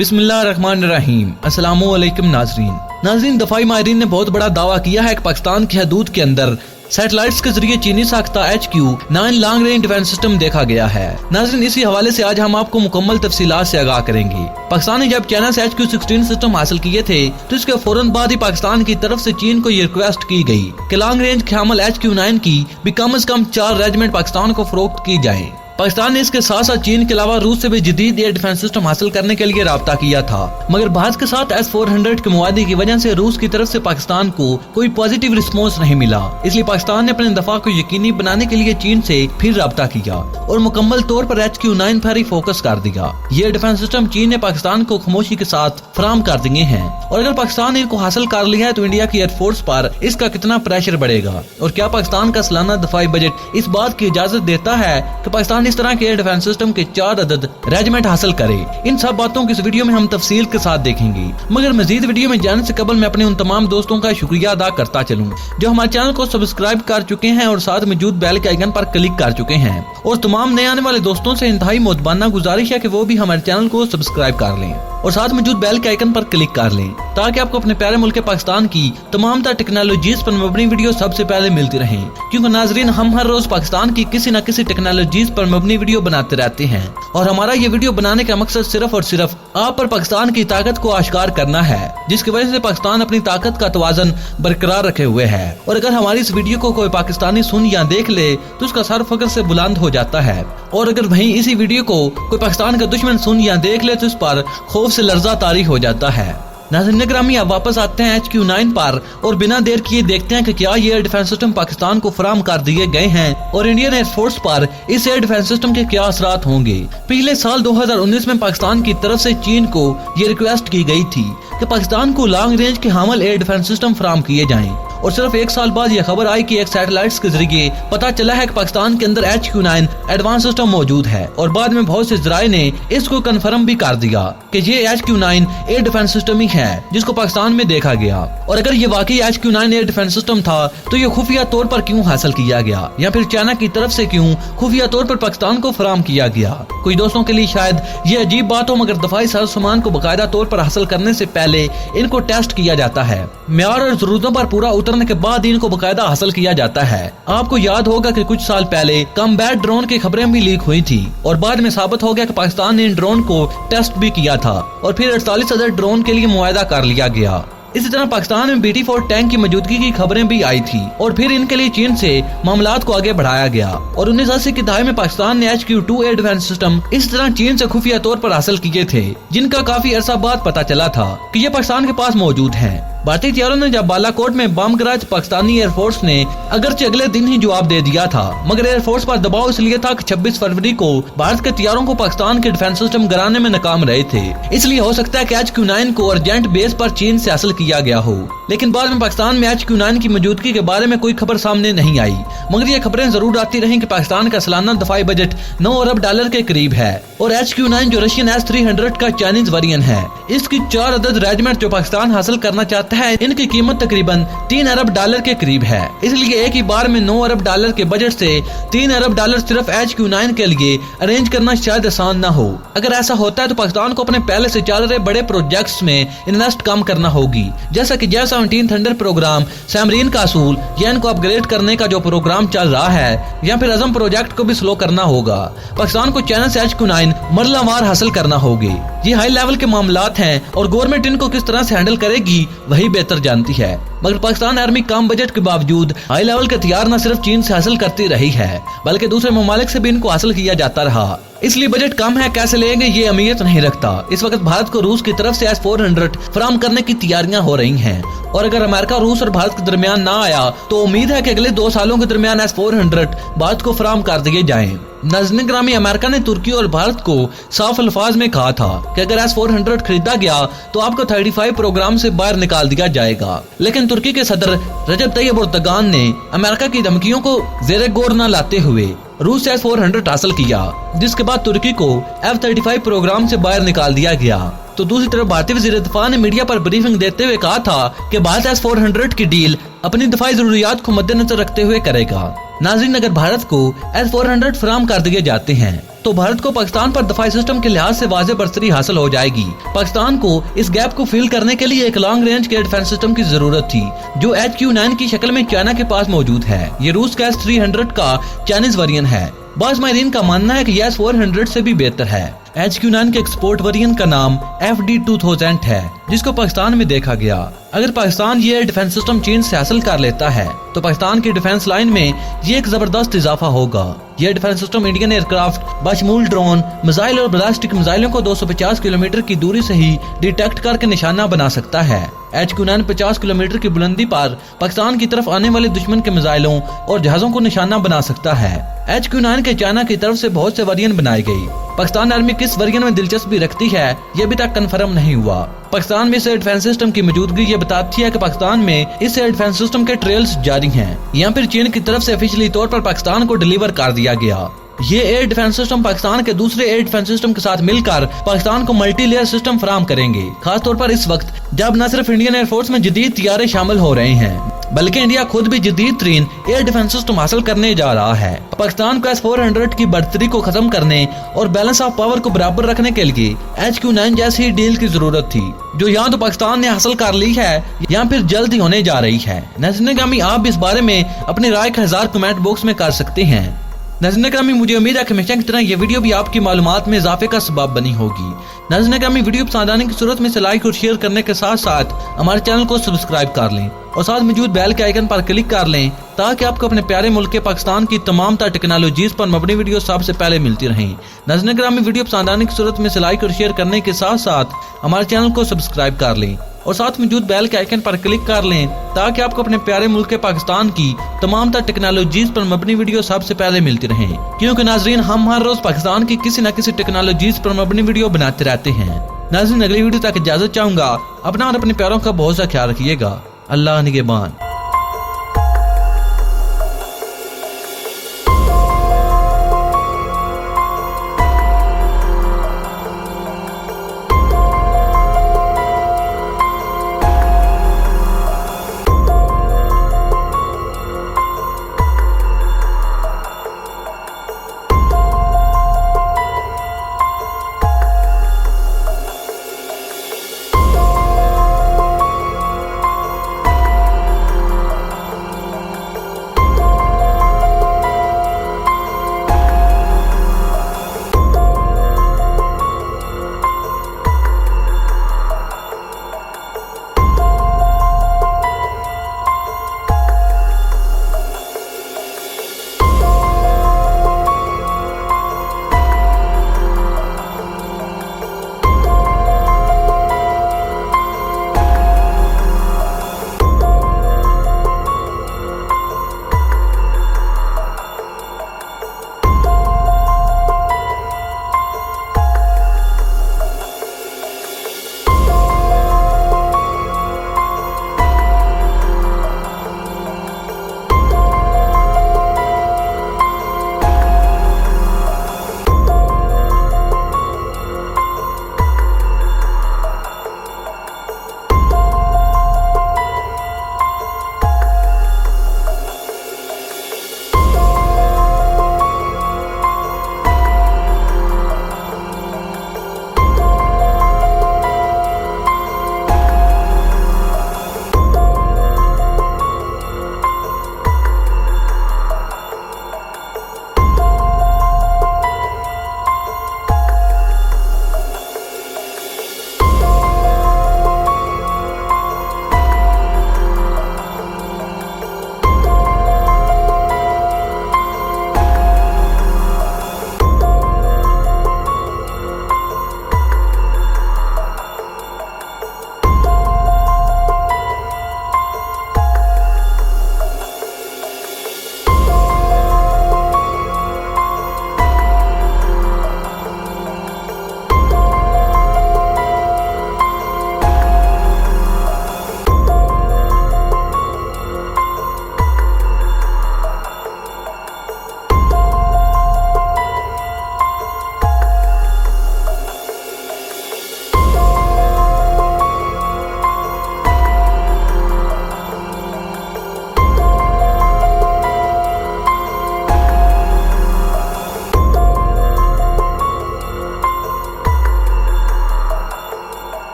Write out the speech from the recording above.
बिस्मिल्लाहिर्रहमानिर्रहीम। अस्सलामुअलैकुम नाज़रीन, दफाई माहिरीन ने बहुत बड़ा दावा किया है कि पाकिस्तान की हदूद के अंदर सैटेलाइट्स के जरिए चीनी साख्ता HQ-9 long range defence system देखा गया है। नाज़रीन, इसी हवाले से आज हम आपको मुकम्मल तफसीलात से आगाह करेंगे। पाकिस्तान ने जब चाइना से HQ-16 सिस्टम हासिल किए थे तो इसके फौरन बाद ही पाकिस्तान की तरफ से चीन को ये रिक्वेस्ट की गई कि लॉन्ग रेंज ख्यामल HQ-9 की भी कम से कम 4 रेजिमेंट पाकिस्तान को फरोख्त की जाए। पाकिस्तान ने इसके साथ साथ चीन के अलावा रूस से भी जदीद एयर डिफेंस सिस्टम हासिल करने के लिए राब्ता किया था, मगर भारत के साथ S-400 के मुआहदे की वजह से रूस की तरफ से पाकिस्तान को कोई पॉजिटिव रिस्पॉन्स नहीं मिला। इसलिए पाकिस्तान ने अपने दफा को यकीनी बनाने के लिए चीन से फिर राब्ता किया और मुकम्मल तौर पर HQ-9 पर ही फोकस कर दिया। ये डिफेंस सिस्टम चीन ने पाकिस्तान को खामोशी के साथ फराहम कर दिए हैं और अगर पाकिस्तान ने इनको हासिल कर लिया है तो इंडिया की एयरफोर्स पर इसका कितना प्रेशर बढ़ेगा और क्या पाकिस्तान का सालाना दफाई बजट इस बात की इजाजत देता है कि पाकिस्तान इस तरह के एयर डिफेंस सिस्टम के 4 अदद रेजिमेंट हासिल करे। इन सब बातों की इस वीडियो में हम तफसील के साथ देखेंगे, मगर मजीद वीडियो में जाने से कबल मैं अपने उन तमाम दोस्तों का शुक्रिया अदा करता चलूं जो हमारे चैनल को सब्सक्राइब कर चुके हैं और साथ मौजूद बेल के आइकन पर क्लिक कर चुके हैं, और तमाम नए आने वाले दोस्तों से इंतहाई मोहब्बाना गुजारिश है कि वो भी हमारे चैनल को सब्सक्राइब कर लें और साथ मौजूद बेल के आइकन पर क्लिक कर लें ताकि आपको अपने प्यारे मुल्क पाकिस्तान की तमाम टेक्नोलॉजीज पर मबनी वीडियो सबसे पहले मिलती रहें। क्योंकि नाजरीन, हम हर रोज पाकिस्तान की किसी न किसी टेक्नोलॉजीज पर मबनी वीडियो बनाते रहते हैं और हमारा ये वीडियो बनाने का मकसद सिर्फ और सिर्फ आप पर पाकिस्तान की ताकत को आश्कार करना है, जिसकी वजह से पाकिस्तान अपनी ताकत का तवाज़न बरकरार रखे हुए है। और अगर हमारी इस वीडियो को कोई पाकिस्तानी सुन या देख ले तो उसका सर फख्र से बुलंद हो जाता है, और अगर वहीं इसी वीडियो को कोई पाकिस्तान का दुश्मन सुन या देख ले तो उस पर खौफ से लर्जा तारी हो जाता है। नाज़रीन ग्रामी, अब वापस आते हैं HQ-9 पर और बिना देर किए देखते हैं कि क्या ये एयर डिफेंस सिस्टम पाकिस्तान को फराहम कर दिए गए हैं और इंडियन एयरफोर्स पर इस एयर डिफेंस सिस्टम के क्या असरात होंगे। पिछले साल 2019 में पाकिस्तान की तरफ से चीन को ये रिक्वेस्ट की गई थी कि पाकिस्तान को लॉन्ग रेंज के हामल एयर डिफेंस सिस्टम फराहम किए जाएं, और सिर्फ 1 साल बाद यह खबर आई कि एक सैटेलाइट्स के जरिए पता चला है कि पाकिस्तान के अंदर HQ-9 एडवांस सिस्टम मौजूद है, और बाद में बहुत से जराये ने इसको कंफर्म भी कर दिया कि ये HQ-9 एयर डिफेंस सिस्टम ही है जिसको पाकिस्तान में देखा गया। और अगर ये वाकई HQ-9 एयर डिफेंस सिस्टम था तो ये खुफिया तौर पर क्यों हासिल किया गया, या फिर चाइना की तरफ से क्यों खुफिया तौर पर पाकिस्तान को फराहम किया गया। कुछ दोस्तों के लिए शायद ये अजीब बात हो, मगर दफाई साज सामान को बाकायदा तौर पर हासिल करने से पहले इनको टेस्ट किया जाता है, मेयार और जरूरतों पर पूरा उतरने के बाद इनको बाकायदा हासिल किया जाता है। आपको याद होगा कि कुछ साल पहले कॉम्बैट ड्रोन की खबरें भी लीक हुई थी और बाद में साबित हो गया कि पाकिस्तान ने इन ड्रोन को टेस्ट भी किया था और फिर 48,000 ड्रोन के लिए मुआहदा कर लिया गया। इसी तरह पाकिस्तान में BT-4 टैंक की मौजूदगी की खबरें भी आई थी और फिर इनके लिए चीन से मामलात को आगे बढ़ाया गया, और 1980 की दहाई में पाकिस्तान ने HQ-2 एयर डिफेंस सिस्टम इस तरह चीन से खुफिया तौर पर हासिल किए थे, जिनका काफी अरसा बाद पता चला था कि ये पाकिस्तान के पास मौजूद हैं। भारतीय हथियारों ने जब बालाकोट में बम गिराया तो पाकिस्तानी एयरफोर्स ने अगरचे अगले दिन ही जवाब दे दिया था, मगर एयरफोर्स पर दबाव इसलिए था कि 26 फरवरी को भारत के हथियारों को पाकिस्तान के डिफेंस सिस्टम गिराने में नाकाम रहे थे। इसलिए हो सकता है कि HQ-9 को अर्जेंट बेस पर चीन से हासिल किया गया हो, लेकिन बाद में पाकिस्तान में HQ-9 की मौजूदगी के बारे में कोई खबर सामने नहीं आई। मगर ये खबरें जरूर आती रही कि पाकिस्तान का सालाना दफाई बजट 9 अरब डॉलर के करीब है, और HQ-9 जो रशियन S-300 का चाइनीज वेरिएंट है, इसकी 4 अदद रेजिमेंट जो पाकिस्तान हासिल करना चाहता है, इनकी कीमत तकरीबन 3 अरब डॉलर के करीब है। इसलिए एक ही बार में 9 अरब डॉलर के बजट से 3 अरब डॉलर सिर्फ HQ-9 के लिए अरेंज करना शायद आसान न हो। अगर ऐसा होता है तो पाकिस्तान को अपने पहले से चल रहे बड़े प्रोजेक्ट्स में इन्वेस्ट कम करना होगी, जैसा कि J-17 थंडर प्रोग्राम, सैमरीन का असूल या इनको अपग्रेड करने का जो प्रोग्राम चल रहा है, या फिर अज़म प्रोजेक्ट को भी स्लो करना होगा। पाकिस्तान को चाइना से HQ-9 मरलामार हासिल करना होगी। ये हाई लेवल के मामलात हैं और गवर्नमेंट इनको किस तरह से हैंडल करेगी वही बेहतर जानती है, मगर पाकिस्तान आर्मी कम बजट के बावजूद हाई लेवल के हथियार न सिर्फ चीन से हासिल करती रही है बल्कि दूसरे ममालिक से भी इनको हासिल किया जाता रहा। इसलिए बजट कम है, कैसे लेंगे ये अहमियत नहीं रखता। इस वक्त भारत को रूस की तरफ से S-400 फराहम करने की तैयारियां हो रही हैं, और अगर अमेरिका, रूस और भारत के दरमियान ना आया तो उम्मीद है कि अगले 2 सालों के दरमियान S-400 भारत को फराहम कर दिए जाएं। नाज़रीन ग्रामी, अमेरिका ने तुर्की और भारत को साफ अल्फाज में कहा था कि अगर S-400 खरीदा गया तो आपको 35 प्रोग्राम से बाहर निकाल दिया जाएगा, लेकिन तुर्की के सदर रजब तैयब एर्दोगान ने अमेरिका की धमकियों को जेरे गौर न लाते हुए रूस से S-400 हासिल किया, जिसके बाद तुर्की को F-35 प्रोग्राम से बाहर निकाल दिया गया। तो दूसरी तरफ भारतीय वज़ीर दिफा ने मीडिया पर ब्रीफिंग देते हुए कहा था कि भारत S-400 की डील अपनी दफाई जरूरियात को मद्देनजर रखते हुए करेगा। नाज़रीन, अगर भारत को S-400 फराहम कर दिए जाते हैं तो भारत को पाकिस्तान पर दफाई सिस्टम के लिहाज से वाज़ेह बरतरी हासिल हो जाएगी। पाकिस्तान को इस गैप को फिल करने के लिए एक लॉन्ग रेंज के डिफेंस सिस्टम की जरूरत थी, जो HQ-9 की शक्ल में चाइना के पास मौजूद है। ये रूस का S-300 का चाइनीज वेरिएंट है। बाज़ माहिरीन का मानना है कि यह S-400 से भी बेहतर है। HQ-9 के एक्सपोर्ट वेरिएंट का नाम FD-2000 है, जिसको पाकिस्तान में देखा गया। अगर पाकिस्तान ये डिफेंस सिस्टम चीन से हासिल कर लेता है तो पाकिस्तान की डिफेंस लाइन में ये एक जबरदस्त इजाफा होगा। यह डिफेंस सिस्टम इंडियन एयरक्राफ्ट, बशमूल ड्रोन, मिसाइल और बैलिस्टिक मिसाइलों को 250 किलोमीटर की दूरी से ही डिटेक्ट करके निशाना बना सकता है। HQ-9 50 किलोमीटर की बुलंदी पर पाकिस्तान की तरफ आने वाले दुश्मन के मिसाइलों और जहाजों को निशाना बना सकता है। HQ-9 के चाइना की तरफ से बहुत से वेरिएंट बनाए गए। पाकिस्तान आर्मी किस वेरिएंट में दिलचस्पी रखती है ये अभी तक कंफर्म नहीं हुआ। पाकिस्तान में इस एयर डिफेंस सिस्टम की मौजूदगी ये बताती है कि पाकिस्तान में इस एयर डिफेंस सिस्टम के ट्रायल्स जारी हैं। यहाँ पर चीन की तरफ से ऑफिशियली तौर पर पाकिस्तान को डिलीवर कर दिया गया। ये एयर डिफेंस सिस्टम पाकिस्तान के दूसरे एयर डिफेंस सिस्टम के साथ मिलकर पाकिस्तान को मल्टी लेयर सिस्टम फराहम करेंगे, खास तौर पर इस वक्त जब न सिर्फ इंडियन एयरफोर्स में जदीद तैयारे शामिल हो रहे हैं, बल्कि इंडिया खुद भी जदीद तरीन एयर डिफेंस सिस्टम हासिल करने जा रहा है। पाकिस्तान को S-400 की बढ़तरी को खत्म करने और बैलेंस ऑफ पावर को बराबर रखने के लिए HQ-9 जैसी डील की जरूरत थी, जो यहाँ तो पाकिस्तान ने हासिल कर ली है या फिर जल्द ही होने जा रही है। नाज़रीन ग्रामी, आप इस बारे में अपनी राय का 1000 कमेंट बॉक्स में कर सकते हैं। नाज़रीन ग्रामी, मुझे उम्मीद है कि हमेशा की तरह ये वीडियो भी आपकी मालूमात में इजाफे का सबब बनी होगी। नाज़रीन ग्रामी, वीडियो पसंद आने की सूरत में से लाइक और शेयर करने के साथ साथ हमारे चैनल को सब्सक्राइब कर लें और साथ मौजूद बेल के आइकन पर क्लिक कर लें, ताकि आपको अपने प्यारे मुल्क के पाकिस्तान की तमाम तर टेक्नोलॉजीज पर मबनी वीडियो सबसे पहले मिलती रहें। नाज़रीन ग्रामी, वीडियो पसंद आने की सूरत में से लाइक और शेयर करने के साथ साथ हमारे चैनल को सब्सक्राइब कर लें और साथ मौजूद बेल के आइकन पर क्लिक कर लें, ताकि आपको अपने प्यारे मुल्क के पाकिस्तान की तमाम तर टेक्नोलॉजीज पर मबनी वीडियो सबसे पहले मिलती रहें। क्योंकि नाज़रीन, हम हर रोज पाकिस्तान की किसी न किसी टेक्नोलॉजीज पर मबनी वीडियो बनाते रहते हैं। नाज़रीन, अगली वीडियो तक इजाजत चाहूंगा। अपना और अपने प्यारों का बहुत सा ख्याल रखिएगा। अल्लाह निगहबान।